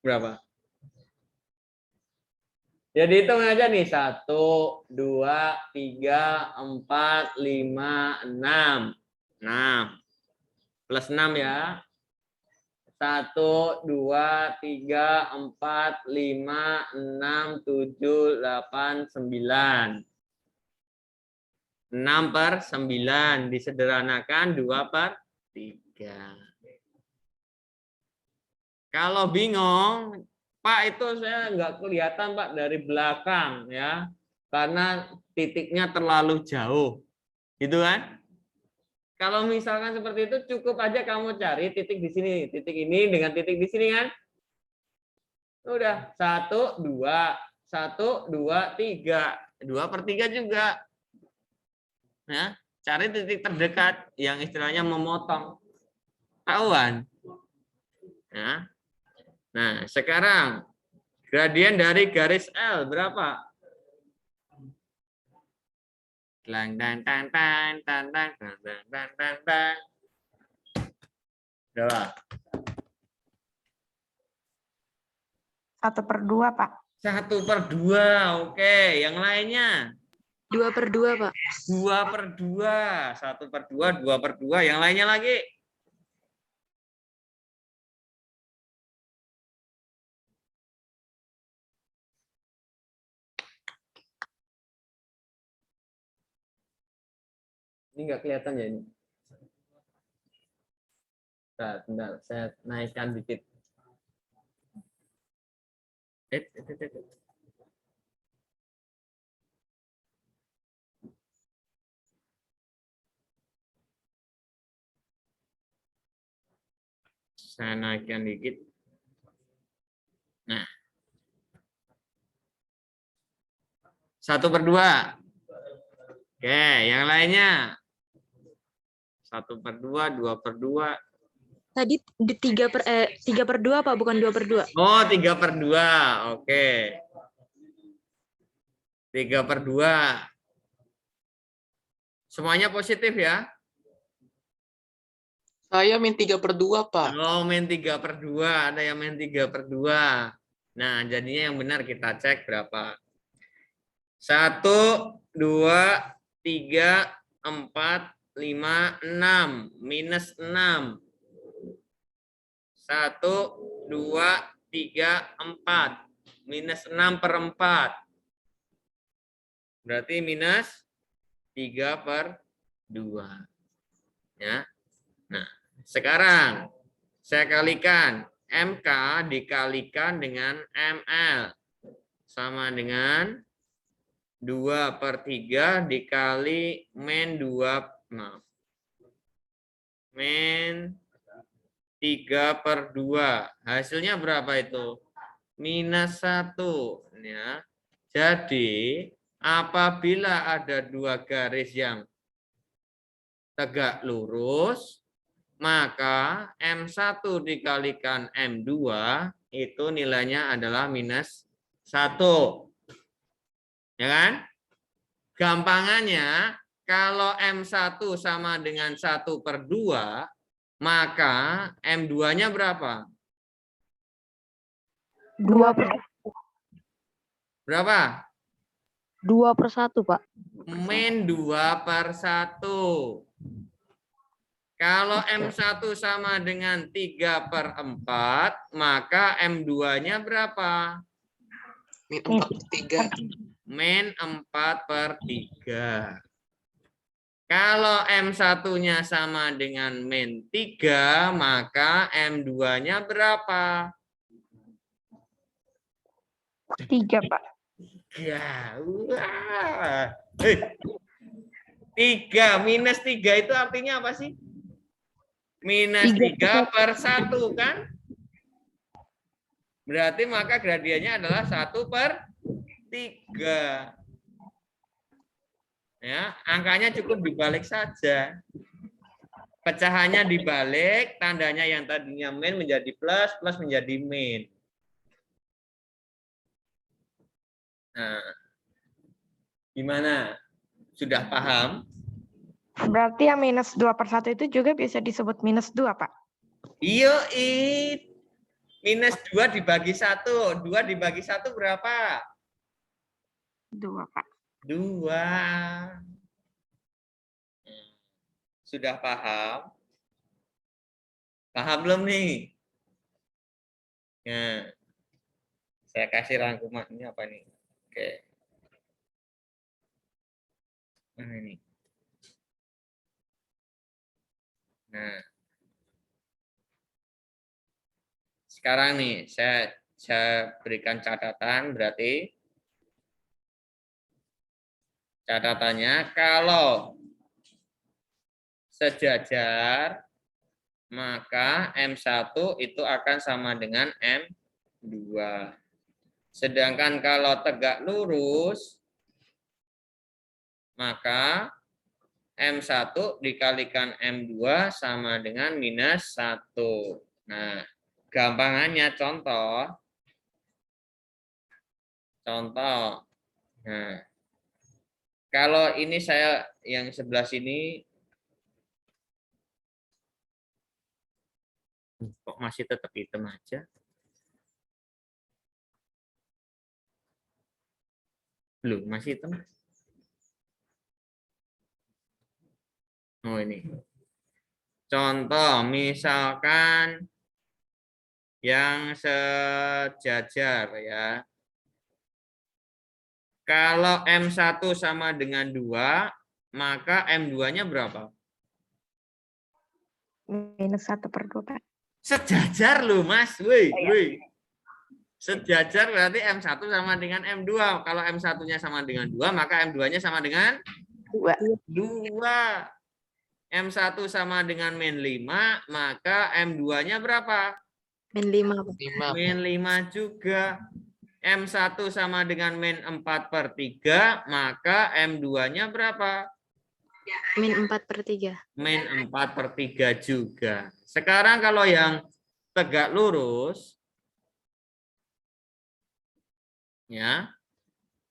Speaker 1: Berapa? Jadi hitung aja nih, 1, 2, 3, 4, 5, 6. 6. Plus 6 ya. 1, 2, 3, 4, 5, 6, 7, 8, 9. 6/9 disederhanakan 2/3. Kalau bingung, Pak itu saya nggak kelihatan Pak dari belakang ya, karena titiknya terlalu jauh, gitu kan? Kalau misalkan seperti itu cukup aja kamu cari titik di sini, titik ini dengan titik di sini kan? Udah 1, 2, 1, 2, 3, 2/3 juga. Ya, cari titik terdekat yang istilahnya memotong. Tahuan. Ya. Nah, sekarang gradien dari garis L berapa? Tang tang tang tang tang tang tang tang tang tang. Berapa?
Speaker 4: 1/2, Pak.
Speaker 1: 1/2. Oke, yang lainnya
Speaker 3: 2/2, Pak.
Speaker 1: 2/2. 1/2, 2/2. Yang lainnya lagi. Ini nggak kelihatan ya ini. Bentar, saya naikkan dikit. Saya naikkan dikit. Nah, 1/2. Oke, yang lainnya 1/2, 2/2.
Speaker 3: Tadi di 3/2, Pak, bukan 2/2.
Speaker 1: Oh, 3/2. Oke. 3/2. Semuanya positif ya?
Speaker 5: Saya min 3/2, Pak.
Speaker 1: Oh, min 3/2. Ada yang min 3/2. Nah, jadinya yang benar kita cek berapa. 1, 2, 3, 4, 5, 6. Minus 6. 1, 2, 3, 4. Minus 6/4. Berarti minus 3/2. Ya. Nah, sekarang saya kalikan MK dikalikan dengan ML sama dengan 2/3 dikali min 2, maaf. Min 3/2. Hasilnya berapa itu? Minus 1. Ya. Jadi, apabila ada dua garis yang tegak lurus, maka M1 dikalikan M2 itu nilainya adalah minus 1. Ya kan? Gampangannya, kalau M1 sama dengan 1/2, maka M2-nya berapa?
Speaker 3: 2/1,
Speaker 1: Berapa?
Speaker 3: 2/1, Pak.
Speaker 1: Min 2/1. Kalau M1 sama dengan 3/4, maka M2-nya berapa?
Speaker 5: Min 4/3.
Speaker 1: Min 4/3. Kalau M1-nya sama dengan min 3, maka M2-nya berapa?
Speaker 4: 3, Pak.
Speaker 1: 3. Wah. 3. Minus 3 itu artinya apa sih? Minus 3/1 kan? Berarti maka gradiennya adalah 1/3. Ya, angkanya cukup dibalik saja. Pecahannya dibalik, tandanya yang tadinya min menjadi plus, plus menjadi min. Nah, gimana? Sudah paham?
Speaker 4: Berarti yang minus 2/1 itu juga bisa disebut minus 2, Pak.
Speaker 1: Iya, minus 2 dibagi 1. 2 dibagi 1 berapa?
Speaker 4: 2, Pak.
Speaker 1: 2. Sudah paham? Paham belum nih? Nah, saya kasih rangkuman ini apa nih? Oke. Nah, ini. Nah. Sekarang nih, saya berikan catatan, berarti catatannya kalau sejajar, maka M1 itu akan sama dengan M2. Sedangkan kalau tegak lurus, maka M1 dikalikan M2 sama dengan minus 1. Nah, gampangannya contoh. Nah, kalau ini saya yang sebelah sini, kok masih tetap hitam aja? Loh, masih hitam? Oh, ini. Contoh, misalkan yang sejajar ya. Kalau M1 sama dengan 2, maka M2-nya berapa?
Speaker 4: Minus 1/2, Pak.
Speaker 1: Sejajar loh, Mas. Woi. Sejajar berarti M1 sama dengan M2. Kalau M1-nya sama dengan 2, maka M2-nya sama dengan 2. M1 sama dengan min 5, maka M2-nya berapa?
Speaker 3: Min 5, Pak.
Speaker 5: 5.
Speaker 1: Min 5 juga. M1 sama dengan min 4/3, maka M2-nya berapa?
Speaker 3: Min 4/3.
Speaker 1: Min 4/3 juga. Sekarang kalau yang tegak lurus, ya,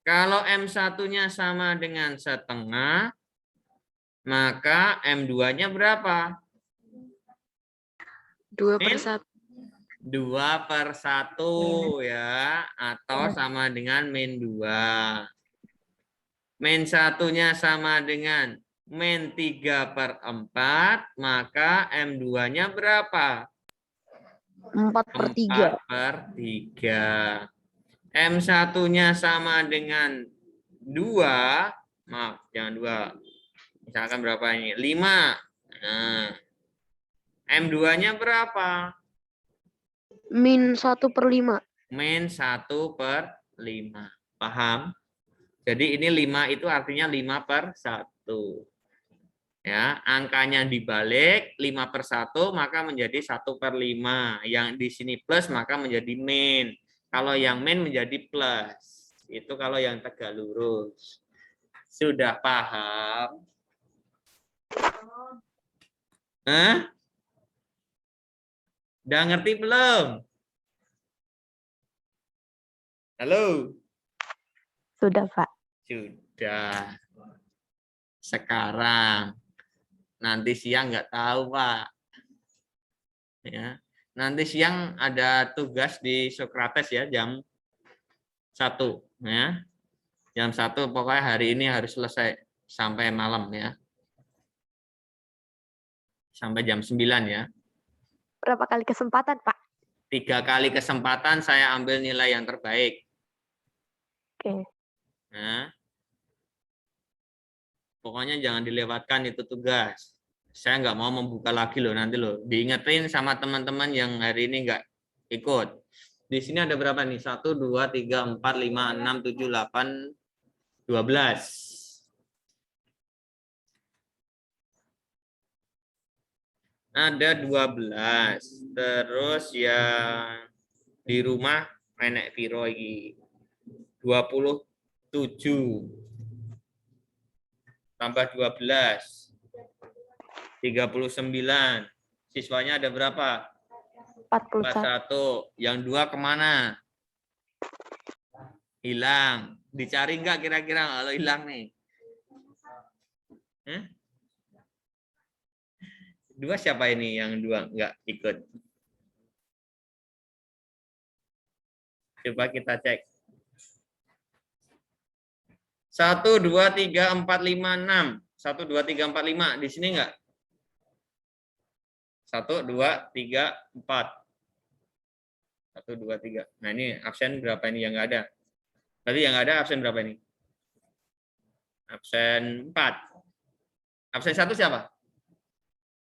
Speaker 1: kalau M1-nya sama dengan setengah, maka M2-nya berapa?
Speaker 3: 2/1.
Speaker 1: 2/1 ya, atau sama dengan min 2. Min 1-nya sama dengan min 3/4, maka M2-nya berapa?
Speaker 2: 4/3.
Speaker 1: 4/3. M1-nya sama dengan 2, maaf, jangan 2. Misalkan berapa ini? 5. Nah, M2-nya berapa?
Speaker 2: Min 1/5.
Speaker 1: Min 1/5. Paham? Jadi ini 5 itu artinya 5/1. Ya, angkanya dibalik 5/1 maka menjadi 1/5. Yang di sini plus maka menjadi min. Kalau yang min menjadi plus. Itu kalau yang tegak lurus. Sudah paham? Hah? Udah ngerti belum? Halo?
Speaker 4: Sudah, Pak.
Speaker 1: Sudah. Sekarang. Nanti siang nggak tahu, Pak. Ya. Nanti siang ada tugas di Sokrates ya, jam 1. Ya. Jam 1, pokoknya hari ini harus selesai sampai malam ya. Sampai jam 9 ya.
Speaker 4: Berapa kali kesempatan, Pak?
Speaker 1: 3 kali kesempatan saya ambil nilai yang terbaik.
Speaker 4: Oke.
Speaker 1: Nah, pokoknya jangan dilewatkan itu tugas. Saya nggak mau membuka lagi loh nanti loh. Diingetin sama teman-teman yang hari ini nggak ikut. Di sini ada berapa nih? 1, 2, 3, 4, 5, 6, 7, 8, 12. Ada 12. Terus yang di rumah nenek Viro ini 27. Tambah 12. 39. Siswanya ada berapa?
Speaker 4: 41.
Speaker 1: 41. Yang 2 kemana? Hilang. Dicari nggak kira-kira kalau hilang nih? 2 siapa ini yang 2 nggak ikut? Coba kita cek. 1, 2, 3, 4, 5, 6. 1, 2, 3, 4, 5. Di sini nggak? 1, 2, 3, 4. 1, 2, 3. Nah ini absen berapa ini yang nggak ada? Tadi yang nggak ada absen berapa ini? Absen 4. Absen 1 siapa?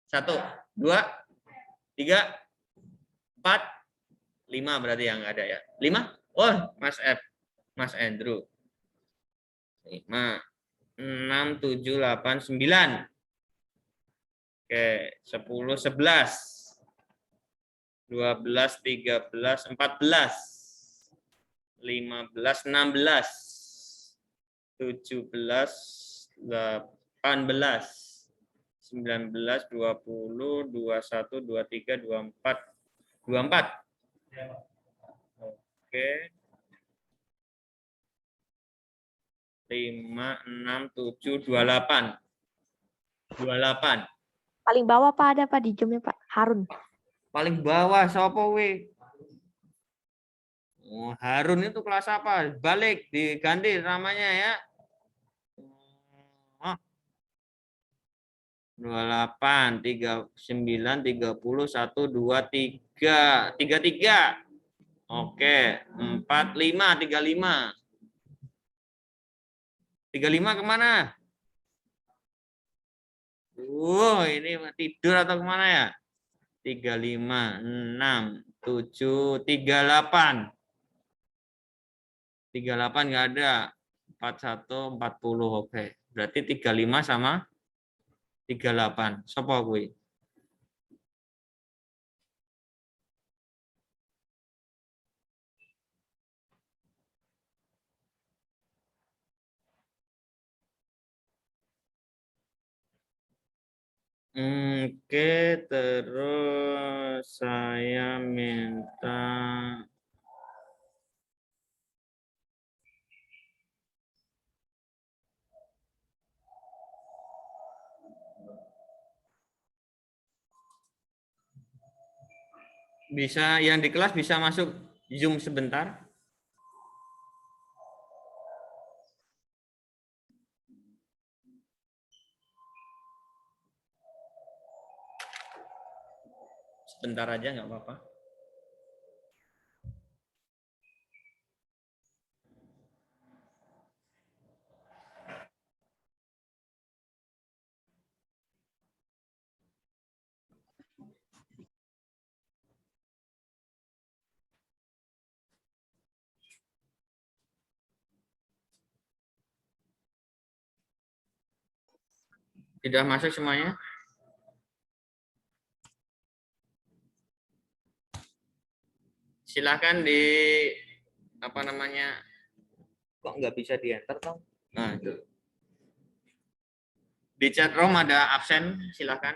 Speaker 1: 1, 2, 3, 4, 5 berarti yang nggak ada ya. 5? Oh, Mas F. Mas Andrew. 5, 6, 7, 8, 9. Oke, 10, 11, 12, 13, 14, 15, 16, 17, 18, 19, 20, 21, 23, 24. 24. Oke. 5, 6, 7, 28. 28.
Speaker 4: Paling bawah Pak ada Pak di jamnya Pak. Harun.
Speaker 1: Paling bawah siapa we? Oh, Harun itu kelas apa? Balik diganti namanya ya. Oh. 28, 39, 30, 1, 2, 3. 33. Oke, 45, 35. 35 kemana? Ini tidur atau kemana ya? 35, 6, 7, 38. 38 nggak ada. 41, 40. Oke. Berarti 35 sama 38. Sopo kuwi? Oke, terus saya minta bisa yang di kelas bisa masuk Zoom sebentar. Sebentar aja nggak apa-apa. Tidak masuk semuanya? Silakan di apa namanya? Kok nggak bisa di enter toh? Nah, itu. Di chat room ada absen, silakan.